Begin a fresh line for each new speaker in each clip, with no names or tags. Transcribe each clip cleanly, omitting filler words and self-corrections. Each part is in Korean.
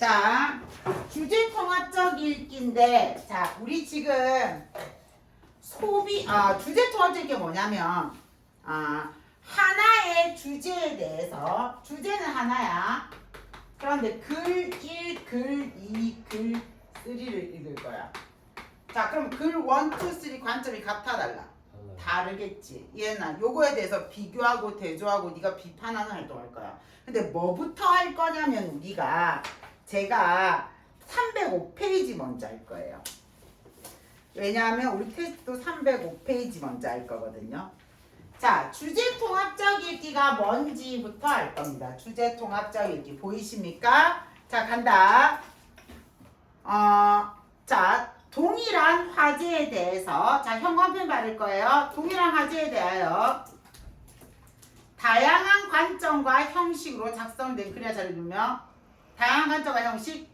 자, 주제 통합적 읽기인데, 자, 우리 지금 주제 통합적 읽기 뭐냐면, 하나의 주제에 대해서, 주제는 하나야. 그런데 글 1, 글 2, 글 3를 읽을 거야. 자, 그럼 글 1, 2, 3 관점이 같아달라. 다르겠지. 얘는 요거에 대해서 비교하고 대조하고 네가 비판하는 활동할 거야. 근데 뭐부터 할 거냐면 우리가 제가 305페이지 먼저 할 거예요. 왜냐하면 우리 테스트도 305페이지 먼저 할 거거든요. 자, 주제 통합적 읽기가 뭔지부터 할 겁니다. 주제 통합적 읽기 보이십니까? 자, 간다. 자, 동일한 화제에 대해서, 자, 형광펜 바를 거예요. 동일한 화제에 대하여 다양한 관점과 형식으로 작성된 글이나 자료를 보며 다양한 관점과 형식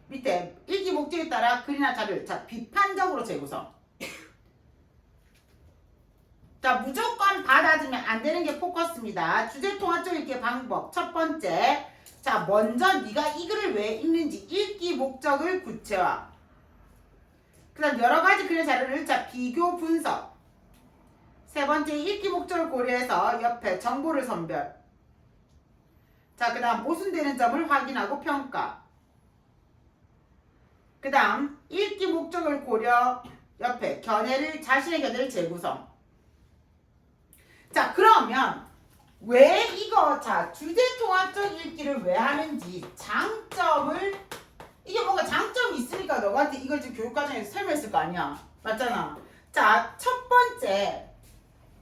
밑에 읽기 목적에 따라 글이나 자료를 비판적으로 재구성. 자, 무조건 받아주면 안 되는 게 포커스입니다. 주제 통합적 읽기의 방법 첫 번째, 자, 먼저 네가 이 글을 왜 읽는지 읽기 목적을 구체화. 그 다음 여러 가지 글의 자료를 비교 분석. 세 번째, 읽기 목적을 고려해서 옆에 정보를 선별. 자, 그 다음 모순되는 점을 확인하고 평가. 그 다음 읽기 목적을 고려 옆에 자신의 견해를 재구성. 자, 그러면 왜 이거 주제 통합적 읽기를 왜 하는지 장점을, 이게 뭔가 장점이 있으니까 너한테 이걸 지금 교육과정에서 설명했을 거 아니야. 맞잖아. 자, 첫 번째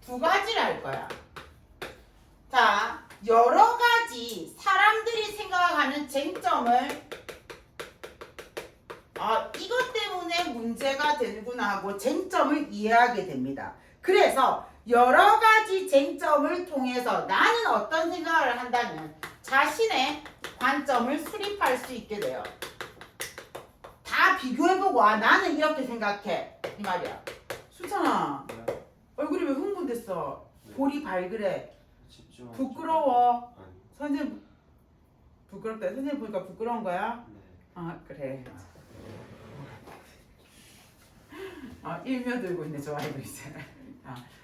두 가지를 할 거야. 자, 여러 가지 사람들이 생각하는 쟁점을 이것 때문에 문제가 되는구나 하고 쟁점을 이해하게 됩니다. 그래서 여러 가지 쟁점을 통해서 나는 어떤 생각을 한다면 자신의 관점을 수립할 수 있게 돼요. 다 비교해보고 나는 이렇게 생각해 이 말이야. 수찬아,
네.
얼굴이 왜 흥분됐어?
네.
볼이 발그래.
집중.
부끄러워.
아니.
선생님 부끄럽다. 선생님 보니까 부끄러운 거야?
네.
그래. 일며들고 있네 저 아이도 이제.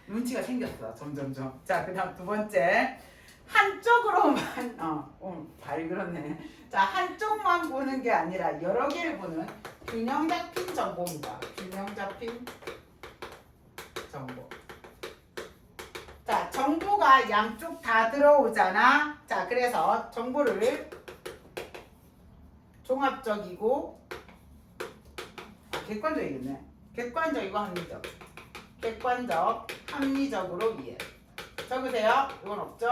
눈치가 생겼어 점점점. 자, 그다음 두 번째, 한쪽으로만 발그렇네. 자, 한쪽만 보는 게 아니라 여러 개를 보는 균형 잡힌 정보입니다. 균형 잡힌 정보. 자, 정보가 양쪽 다 들어오잖아. 자, 그래서 정보를 종합적이고 객관적이겠네. 객관적이고 합리적. 객관적, 합리적으로 이해. 적으세요. 이건 없죠?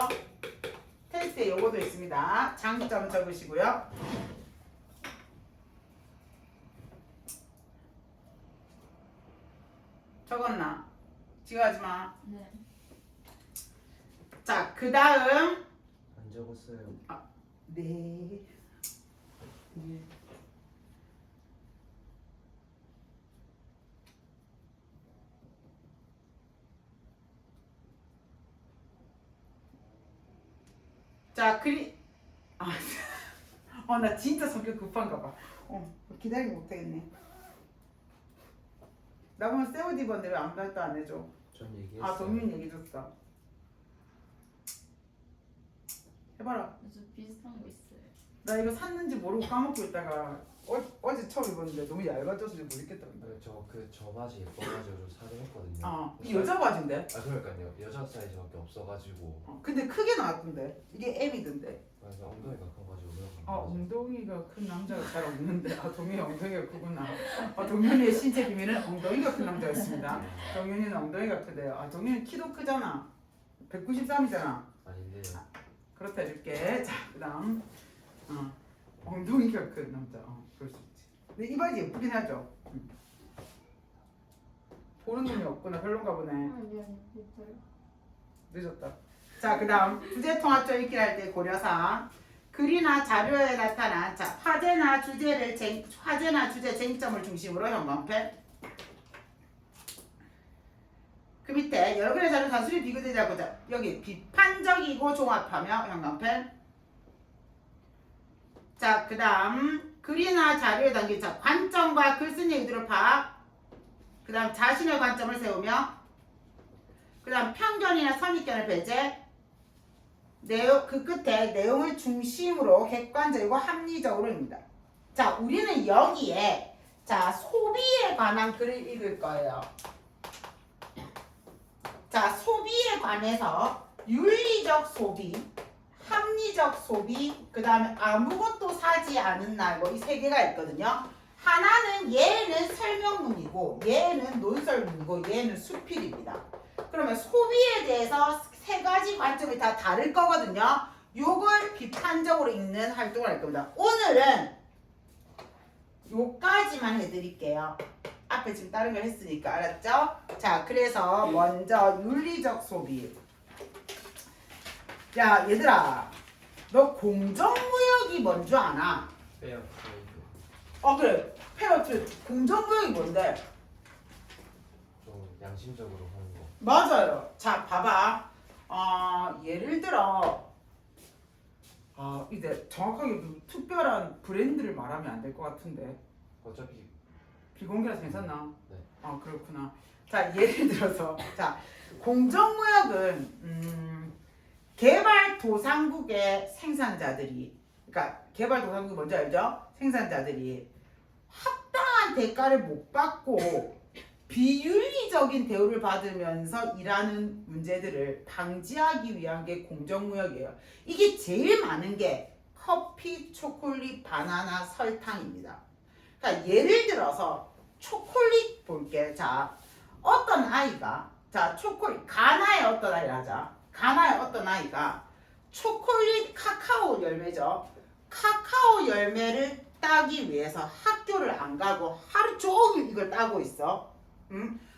테스트에 요거도 있습니다. 장점 적으시고요. 적었나? 지금 하지 마.
네.
자, 그 다음.
안 적었어요.
네. 자, 나 진짜 성격 급한가 봐. 기다리기 못하겠네. 나 보면 새 옷 입었는데 왜 아무것도 안 해줘?
전 얘기했어요.
동민 얘기해줬어. 해봐라.
저 비슷한 거 있어요.
나 이거 샀는지 모르고 까먹고 있다가 어제 처음 입었는데 너무 얇아져서 모르겠다.
저 바지 예뻐가지고 좀 사긴 했거든요.
이 여자 바지인데?
그러니까요. 여자 사이즈밖에 없어가지고.
근데 크게 나왔던데. 이게 M이던데.
그래서 엉덩이가 커가지고 그런 거.
엉덩이가 큰 남자가 잘 없는데. 동현이 엉덩이가 크구나. 동현이의 신체 비밀은 엉덩이가 큰 남자였습니다. 동현이는 엉덩이가 크대요. 동현이 키도 크잖아. 193이잖아.
아닌데요.
그렇다 해줄게. 자, 그 다음 엉덩이가 큰 남자. 그럴 수 있지. 근데 이 바지 예쁘긴 하죠. 보는 눈이 없구나. 별론가 보네.
미안해. 못해요.
늦었다. 자, 그 다음 주제 통합적 읽기를 할 때 고려사항. 글이나 자료에 나타난 화제나 주제 쟁점을 중심으로 형광펜. 그 밑에 여러 개의 자료 단순히 비교되지 않고 여기 비판적이고 종합하며 형광펜. 자, 그 다음 글이나 자료에 담긴 자 관점과 글쓴이 의도를 파악. 그 다음 자신의 관점을 세우며 그 다음 편견이나 선입견을 배제. 그 끝에 내용을 중심으로 객관적이고 합리적으로입니다. 자, 우리는 여기에 자 소비에 관한 글을 읽을 거예요. 자, 소비에 관해서 윤리적 소비, 합리적 소비, 그 다음에 아무것도 사지 않은 날, 뭐 이 세 개가 있거든요. 하나는 얘는 설명문이고, 얘는 논설문이고, 얘는 수필입니다. 그러면 소비에 대해서 세 가지 관점이 다 다를 거거든요. 요걸 비판적으로 읽는 활동을 할 겁니다. 오늘은 요까지만 해드릴게요. 앞에 지금 다른 걸 했으니까 알았죠? 자, 그래서 먼저 윤리적 소비. 야, 얘들아, 너 공정무역이 뭔 줄 아나?
페어 트레이드.
그래. 페어트레이드. 공정무역이 뭔데?
좀 양심적으로 하는 거.
맞아요. 자, 봐봐. 예를 들어, 이제 정확하게 그 특별한 브랜드를 말하면 안 될 것 같은데.
어차피
비공개라서 괜찮나?
네.
그렇구나. 자, 예를 들어서, 자, 공정무역은, 개발도상국의 생산자들이, 그러니까 개발도상국이 뭔지 알죠? 생산자들이 합당한 대가를 못 받고 비윤리적인 대우를 받으면서 일하는 문제들을 방지하기 위한 게 공정무역이에요. 이게 제일 많은 게 커피, 초콜릿, 바나나, 설탕입니다. 그러니까 예를 들어서 초콜릿 볼게. 자, 어떤 아이가 초콜릿 가나의 어떤 아이를 하자. 가나의 어떤 아이가 초콜릿 카카오 열매죠. 카카오 열매를 따기 위해서 학교를 안 가고 하루 종일 이걸 따고 있어.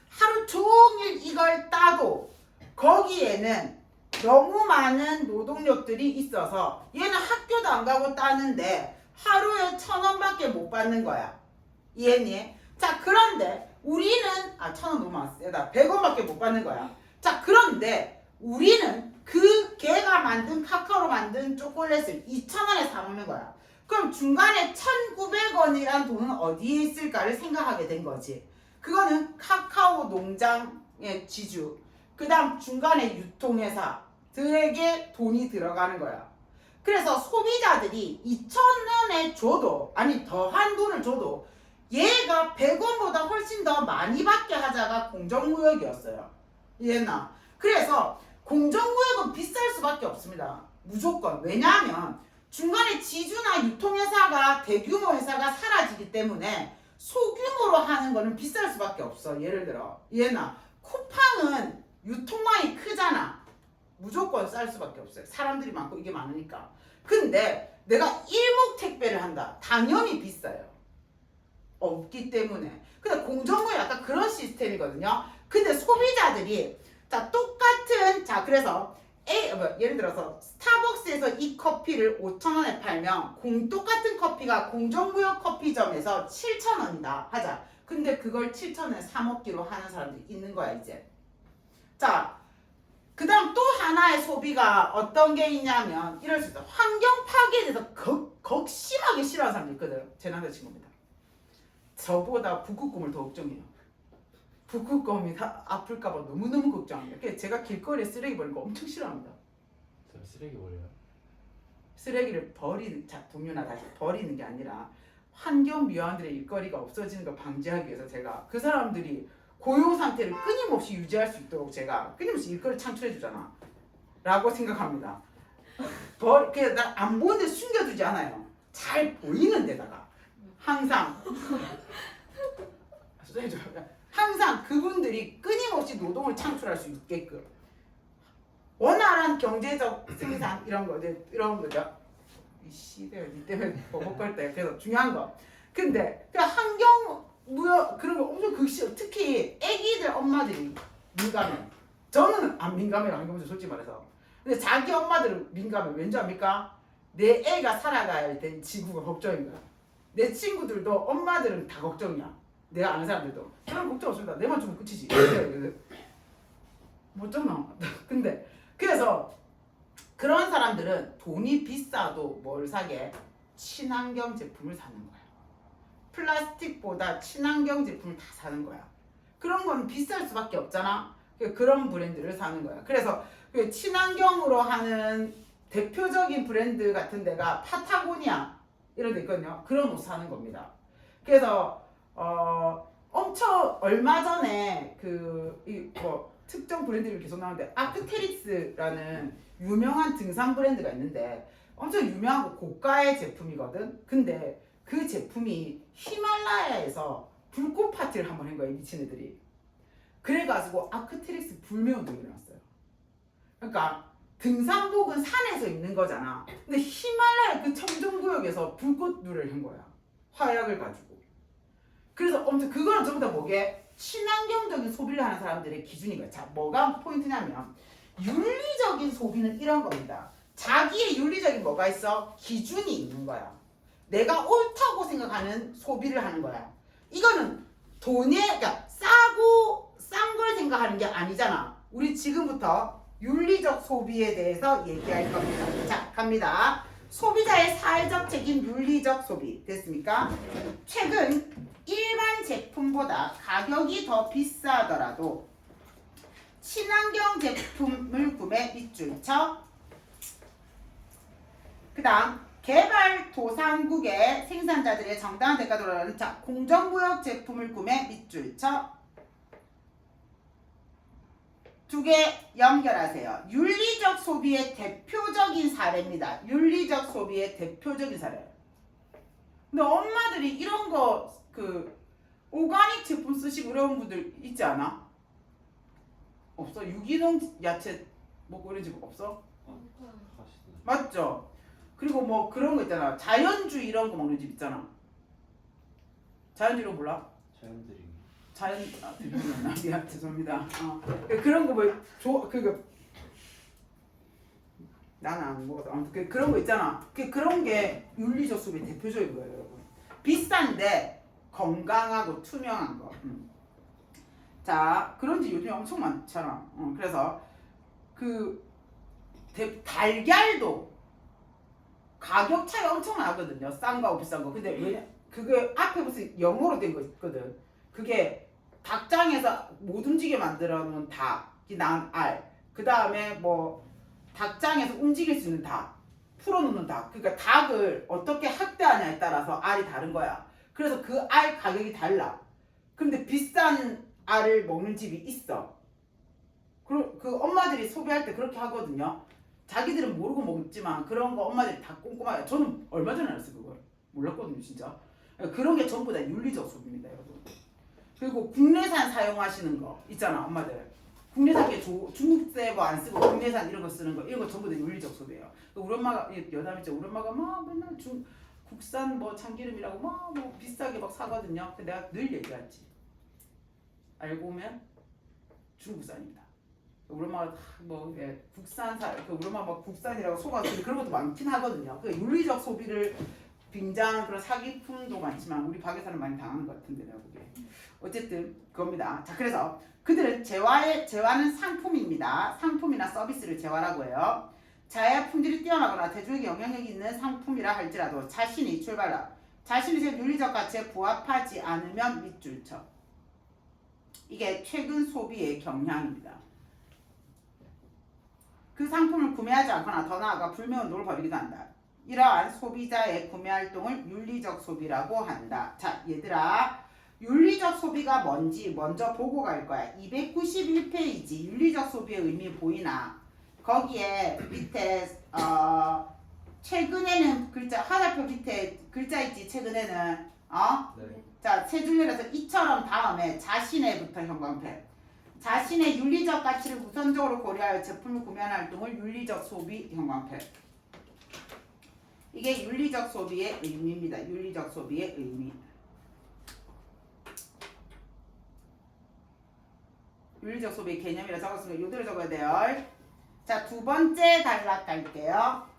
하루 종일 이걸 따도 거기에는 너무 많은 노동력들이 있어서 얘는 학교도 안 가고 따는데 하루에 1,000원밖에 못 받는 거야. 이해니? 자, 그런데 우리는 1,000원 너무 많았어. 100원밖에 못 받는 거야. 자, 그런데 우리는 그 걔가 만든 카카오로 만든 초콜릿을 2,000원에 사 먹는 거야. 그럼 중간에 1,900원이란 돈은 어디에 있을까를 생각하게 된 거지. 그거는 카카오 농장의 지주, 그 다음 중간에 유통회사들에게 돈이 들어가는 거야. 그래서 소비자들이 2,000원에 줘도, 아니 더한 돈을 줘도 얘가 100원보다 훨씬 더 많이 받게 하자가 공정무역이었어요. 이해했나? 그래서 공정무역은 비쌀 수밖에 없습니다. 무조건. 왜냐하면 중간에 지주나 유통회사가 대규모 회사가 사라지기 때문에 소규모로 하는 거는 비쌀 수밖에 없어. 예를 들어 이해나 쿠팡은 유통망이 크잖아. 무조건 쌀 수밖에 없어요. 사람들이 많고 이게 많으니까. 근데 내가 일목 택배를 한다. 당연히 비싸요. 없기 때문에. 근데 공정무역 약간 그런 시스템이거든요. 근데 소비자들이 똑같은 그래서 예를 들어서 스타벅스에서 이 커피를 5,000원에 팔면 똑같은 커피가 공정무역 커피점에서 7,000원이다 하자. 근데 그걸 7,000원에 사 먹기로 하는 사람들이 있는 거야 이제. 자, 그 다음 또 하나의 소비가 어떤 게 있냐면 이럴 수 있어. 환경 파괴에 대해서 극심하게 싫어하는 사람들 있거든. 제 남자친구입니다. 저보다 북극곰을 더 걱정해요. 북극곰이 아플까봐 너무너무 걱정합니다. 그래서 제가 길거리에 쓰레기 버리는 거 엄청 싫어합니다.
제가 쓰레기 버려요?
쓰레기를 동료나 다시 버리는 게 아니라 환경미화원들의 일거리가 없어지는 걸 방지하기 위해서 제가 그 사람들이 고용 상태를 끊임없이 유지할 수 있도록 제가 끊임없이 일거리 창출해 주잖아 라고 생각합니다. 그래서 난 안 보는데 숨겨두지 않아요. 잘 보이는 데다가 항상 항상 그분들이 끊임없이 노동을 창출할 수 있게끔 원활한 경제적 생산 이런 거죠. 이 시대가 니 때문에 버벅거릴 때 그래서 중요한 거. 근데 그 환경 무역 그런 거 엄청 극심해. 특히 애기들 엄마들이 민감해. 저는 안 민감해요. 환경 문제 솔직히 말해서. 근데 자기 엄마들은 민감해. 왠지 압니까? 내 애가 살아가야 될 지구가 걱정인 거야. 내 친구들도 엄마들은 다 걱정이야. 내가 아는 사람들도 저는 걱정 없습니다. 내만 주면 끝이지. 못 줬나? 근데 그래서 그런 사람들은 돈이 비싸도 뭘 사게? 친환경 제품을 사는 거야. 플라스틱보다 친환경 제품을 다 사는 거야. 그런 건 비쌀 수밖에 없잖아. 그런 브랜드를 사는 거야. 그래서 그 친환경으로 하는 대표적인 브랜드 같은 데가 파타고니아 이런 데 있거든요. 그런 옷 사는 겁니다. 그래서 엄청 얼마 전에 특정 브랜드를 계속 나오는데 아크테릭스라는 유명한 등산 브랜드가 있는데 엄청 유명하고 고가의 제품이거든. 근데 그 제품이 히말라야에서 불꽃 파티를 한번 한 거야, 미친 애들이. 그래가지고 아크테릭스 불매운동이 일어났어요. 그러니까 등산복은 산에서 입는 거잖아. 근데 히말라야 그 청정구역에서 불꽃놀이를 한 거야. 화약을 가지고. 그래서 엄청 그거는 전부 다 뭐게? 친환경적인 소비를 하는 사람들의 기준인 거야. 자, 뭐가 포인트냐면 윤리적인 소비는 이런 겁니다. 자기의 윤리적인 뭐가 있어? 기준이 있는 거야. 내가 옳다고 생각하는 소비를 하는 거야. 이거는 그러니까 싼 걸 생각하는 게 아니잖아. 우리 지금부터 윤리적 소비에 대해서 얘기할 겁니다. 자, 갑니다. 소비자의 사회적 책임 윤리적 소비. 됐습니까? 최근 일반 제품보다 가격이 더 비싸더라도 친환경 제품을 구매 밑줄쳐. 그 다음 개발도상국의 생산자들의 정당한 대가를 원하는 공정무역 제품을 구매 밑줄쳐. 두 개 연결하세요. 윤리적 소비의 대표적인 사례입니다. 윤리적 소비의 대표적인 사례. 근데 엄마들이 이런 거 오가닉 제품 쓰시고 이런 분들 있지 않아? 없어? 유기농 야채 먹고 이런 집 없어?
하시는.
맞죠? 그리고 뭐 그런 거 있잖아. 자연주의 이런 거 먹는 집 있잖아. 자연주의로 몰라?
자연들이.
드리구나. 미안, 죄송합니다. 그런 거 나는 안 먹어서. 아무튼 그런 거 있잖아. 그런 게 윤리적 소비의 대표적인 거예요, 여러분. 비싼데 건강하고 투명한 거. 자, 그런 집 요즘에 엄청 많잖아. 그래서 달걀도 가격 차이 엄청 나거든요. 싼 거하고 비싼 거. 근데 왜 그게 앞에 무슨 영어로 된 거 있거든. 그게 닭장에서 못 움직이게 만들어 놓은 닭이 낳은 알. 그 다음에 뭐 닭장에서 움직일 수 있는 닭. 풀어놓는 닭. 그러니까 닭을 어떻게 학대하냐에 따라서 알이 다른 거야. 그래서 그 알 가격이 달라. 근데 비싼 알을 먹는 집이 있어. 그 엄마들이 소비할 때 그렇게 하거든요. 자기들은 모르고 먹지만 그런 거 엄마들이 다 꼼꼼하게. 저는 얼마 전에 알았어요. 그걸 몰랐거든요, 진짜. 그런 게 전부 다 윤리적 소비입니다, 여러분. 그리고 국내산 사용하시는 거 있잖아, 엄마들. 국내산 게 중국제 뭐 안 쓰고 국내산 이런 거 쓰는 거, 이런 거 전부 다 윤리적 소비예요. 우리 엄마가 여담이죠. 우리 엄마가 막 맨날 국산 뭐 참기름이라고 막 뭐 비싸게 막 사거든요. 근데 내가 늘 얘기하지. 알고 보면 중국산입니다. 우리 엄마가 뭐 우리 엄마 막 국산이라고 속아서 그런 것도 많긴 하거든요. 그 윤리적 소비를 빙자하는 그런 사기품도 많지만 우리 박에서는 많이 당하는 것 같은데 내가 보기에. 어쨌든 그겁니다. 자, 그래서 그들은 재화는 상품입니다. 상품이나 서비스를 재화라고 해요. 자의 품질이 뛰어나거나 대중에게 영향력이 있는 상품이라 할지라도 자신이 제 윤리적 가치에 부합하지 않으면 밑줄 쳐. 이게 최근 소비의 경향입니다. 그 상품을 구매하지 않거나 더 나아가 불매운동을 벌이기도 한다. 이러한 소비자의 구매활동을 윤리적 소비라고 한다. 자, 얘들아, 윤리적 소비가 뭔지 먼저 보고 갈 거야. 291페이지 윤리적 소비의 의미 보이나? 거기에 밑에 최근에는 화살표 밑에 글자 있지. 최근에는
네.
자, 세 줄열에서 이처럼 다음에 자신의부터 형광펜. 자신의 윤리적 가치를 우선적으로 고려하여 제품을 구매하는 활동을 윤리적 소비 형광펜. 이게 윤리적 소비의 의미입니다. 윤리적 소비의 의미. 윤리적 소비의 개념이라 적었으니까 요대로 적어야 돼요. 자, 두 번째 단락 갈게요.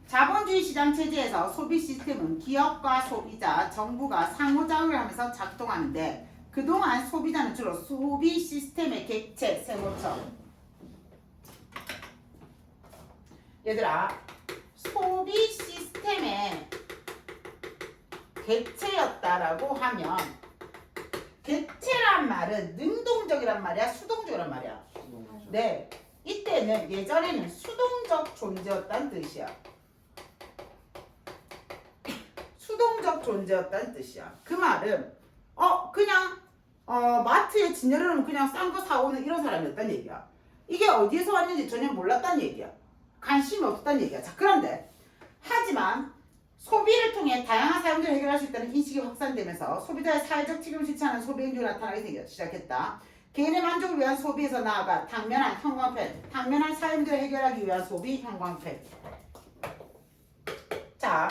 자본주의 시장 체제에서 소비 시스템은 기업과 소비자, 정부가 상호작용을 하면서 작동하는데 그동안 소비자는 주로 소비 시스템의 객체, 세모처럼. 얘들아, 개체였다라고 하면 개체란 말은 능동적이란 말이야, 수동적이란 말이야. 네, 이때는 예전에는 수동적 존재였다는 뜻이야. 수동적 존재였다는 뜻이야. 그 말은 그냥 마트에 진열해놓으면 그냥 싼 거 사오는 이런 사람이었다는 얘기야. 이게 어디에서 왔는지 전혀 몰랐다는 얘기야. 관심이 없었다는 얘기야. 자, 그런데 하지만 소비를 통해 다양한 사용들을 해결할 수 있다는 인식이 확산되면서 소비자의 사회적 책임을 실천하는 소비 행동이 나타나기 시작했다. 개인의 만족을 위한 소비에서 나아가 당면한 형광펜, 당면한 사용들을 해결하기 위한 소비 형광펜. 자,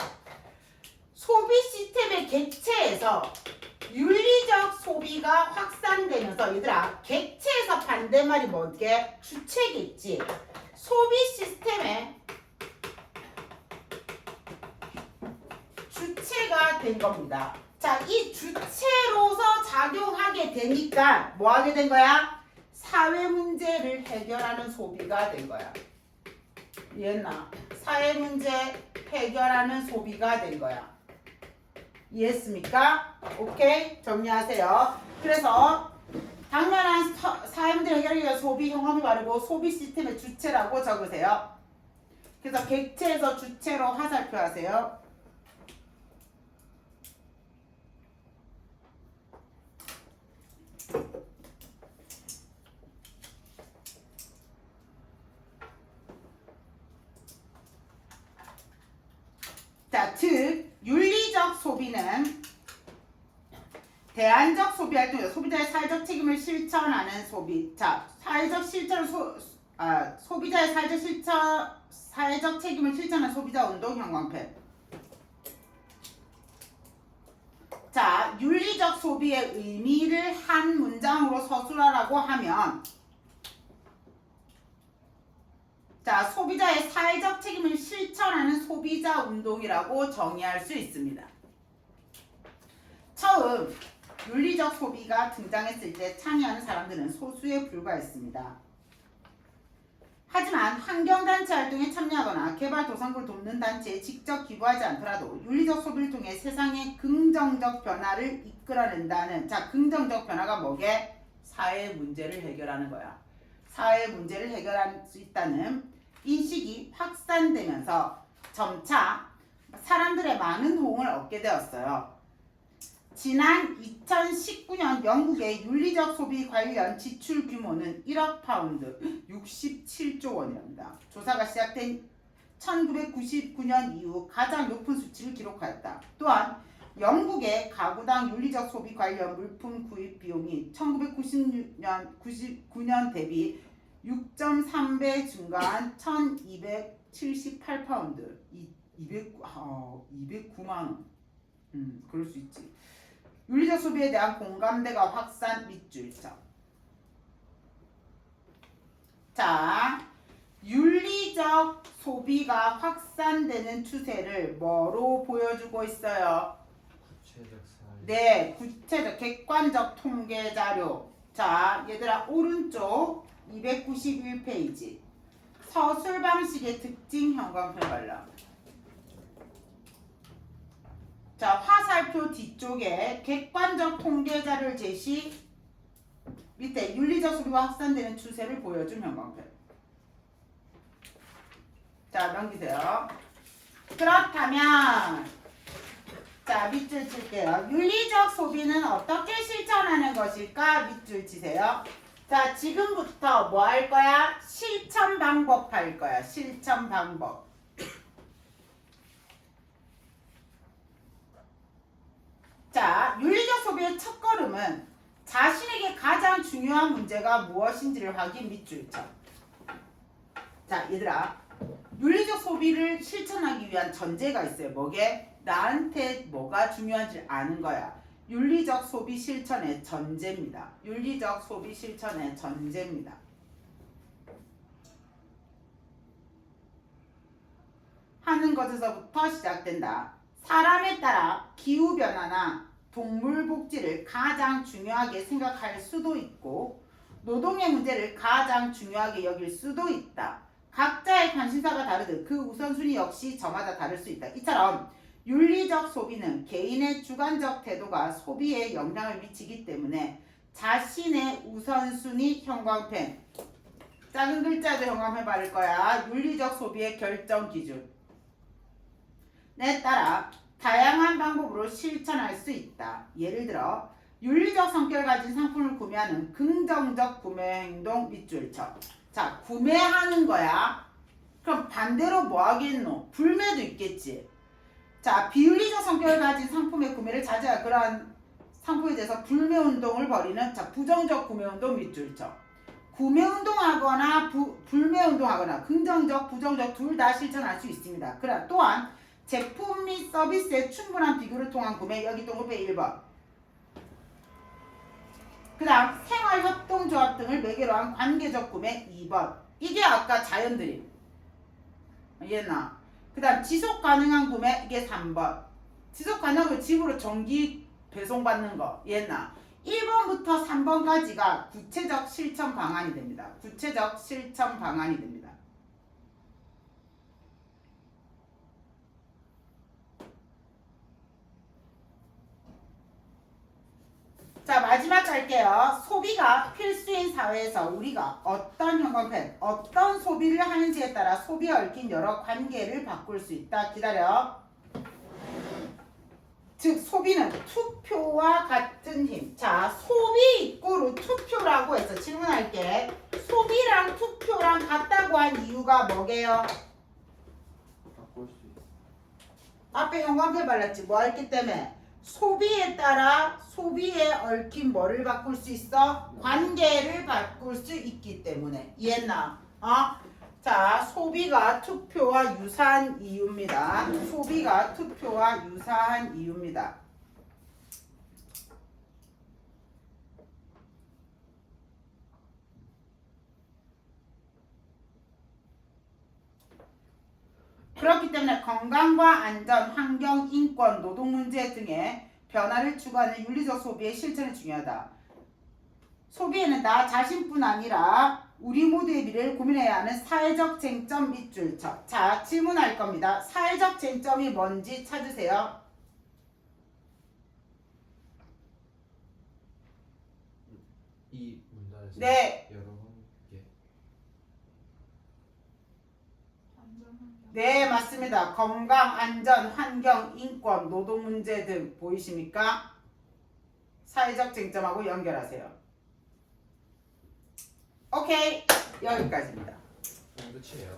소비 시스템의 개체에서 윤리적 소비가 확산되면서 얘들아 개체에서 반대말이 뭐게? 주체겠지. 소비 시스템의 주체가 된 겁니다. 자, 이 주체로서 작용하게 되니까 뭐 하게 된 거야? 사회 문제를 해결하는 소비가 된 거야. 이해했나? 사회 문제 해결하는 소비가 된 거야. 이해했습니까? 오케이? 정리하세요. 그래서 당면한 사회 문제 해결하기 위한 소비 형황이 바르고 소비 시스템의 주체라고 적으세요. 그래서 객체에서 주체로 화살표 하세요. 자, 즉 윤리적 소비는 대안적 소비 활동에서 소비자의 사회적 책임을 실천하는 소비. 자, 사회적 실천을 소비자의 사회적 책임을 실천하는 소비자 운동 형광펜. 자, 윤리적 소비의 의미를 한 문장으로 서술하라고 하면 자, 소비자의 사회적 책임을 실천하는 소비자 운동이라고 정의할 수 있습니다. 처음 윤리적 소비가 등장했을 때 참여하는 사람들은 소수에 불과했습니다. 하지만 환경단체 활동에 참여하거나 개발도상국을 돕는 단체에 직접 기부하지 않더라도 윤리적 소비를 통해 세상의 긍정적 변화를 이끌어낸다는, 자, 긍정적 변화가 뭐게? 사회 문제를 해결하는 거야. 사회 문제를 해결할 수 있다는 인식이 확산되면서 점차 사람들의 많은 호응을 얻게 되었어요. 지난 2019년 영국의 윤리적 소비 관련 지출 규모는 1억 파운드, 67조 원이랍니다. 조사가 시작된 1999년 이후 가장 높은 수치를 기록하였다. 또한 영국의 가구당 윤리적 소비 관련 물품 구입 비용이 1999년 대비 6.3배 증가한 1278파운드, 209만 원. 그럴 수 있지. 윤리적 소비에 대한 공감대가 확산 밑줄쳐. 자, 윤리적 소비가 확산되는 추세를 뭐로 보여주고 있어요?
구체적 사회.
네, 구체적 객관적 통계 자료. 자, 얘들아 오른쪽 291페이지. 서술 방식의 특징 형광펜 발라. 자, 화살표 뒤쪽에 객관적 통계 자료를 제시, 밑에 윤리적 소비가 확산되는 추세를 보여준 형광펜. 자, 넘기세요. 그렇다면 자, 밑줄 칠게요. 윤리적 소비는 어떻게 실천하는 것일까? 밑줄 치세요. 자, 지금부터 뭐 할 거야? 실천 방법 할 거야. 실천 방법. 자, 윤리적 소비의 첫걸음은 자신에게 가장 중요한 문제가 무엇인지를 확인 밑줄 쳐. 자, 얘들아, 윤리적 소비를 실천하기 위한 전제가 있어요. 뭐게? 나한테 뭐가 중요한지 아는 거야. 윤리적 소비 실천의 전제입니다. 윤리적 소비 실천의 전제입니다. 하는 것에서부터 시작된다. 사람에 따라 기후변화나 동물 복지를 가장 중요하게 생각할 수도 있고 노동의 문제를 가장 중요하게 여길 수도 있다. 각자의 관심사가 다르듯 그 우선순위 역시 저마다 다를 수 있다. 이처럼 윤리적 소비는 개인의 주관적 태도가 소비에 영향을 미치기 때문에 자신의 우선순위 형광펜 작은 글자도 형광펜 바를 거야. 윤리적 소비의 결정 기준에 따라 다양한 방법으로 실천할 수 있다. 예를 들어 윤리적 성격을 가진 상품을 구매하는 긍정적 구매 행동 밑줄쳐. 자, 구매하는 거야. 그럼 반대로 뭐 하겠노? 불매도 있겠지. 자, 비윤리적 성격을 가진 상품의 구매를 자제할 그러한 상품에 대해서 불매 운동을 벌이는 자, 부정적 구매 운동 밑줄쳐. 구매 운동하거나 불매 운동하거나 긍정적, 부정적 둘 다 실천할 수 있습니다. 그러나 또한 제품 및 서비스의 충분한 비교를 통한 구매 여기 동그라미 1번. 그 다음 생활협동조합 등을 매개로 한 관계적 구매 2번. 이게 아까 자연드림. 이해나? 그 다음 지속 가능한 구매 이게 3번. 지속 가능한 집으로 전기 배송받는 거 이해나? 1번부터 3번까지가 구체적 실천 방안이 됩니다. 구체적 실천 방안이 됩니다. 자, 마지막 갈게요. 소비가 필수인 사회에서 우리가 어떤 형광펜, 어떤 소비를 하는지에 따라 소비에 얽힌 여러 관계를 바꿀 수 있다. 기다려. 즉 소비는 투표와 같은 힘. 자, 소비 이꼬르 투표라고 해서 질문할게. 소비랑 투표랑 같다고 한 이유가 뭐게요?
바꿀 수 있어.
앞에 형광펜 발랐지. 뭐 했기 때문에? 소비에 따라 소비에 얽힌 뭐를 바꿀 수 있어? 관계를 바꿀 수 있기 때문에. 이해했나? 자, 소비가 투표와 유사한 이유입니다. 소비가 투표와 유사한 이유입니다. 그렇기 때문에 건강과 안전, 환경, 인권, 노동 문제 등의 변화를 추구하는 윤리적 소비의 실천이 중요하다. 소비에는 나 자신뿐 아니라 우리 모두의 미래를 고민해야 하는 사회적 쟁점 밑줄 쳐. 자, 질문할 겁니다. 사회적 쟁점이 뭔지 찾으세요.
이 문단에서
네.
여러 개.
네, 맞습니다. 건강, 안전, 환경, 인권, 노동 문제 등 보이십니까? 사회적 쟁점하고 연결하세요. 오케이, 여기까지입니다.
끝이에요.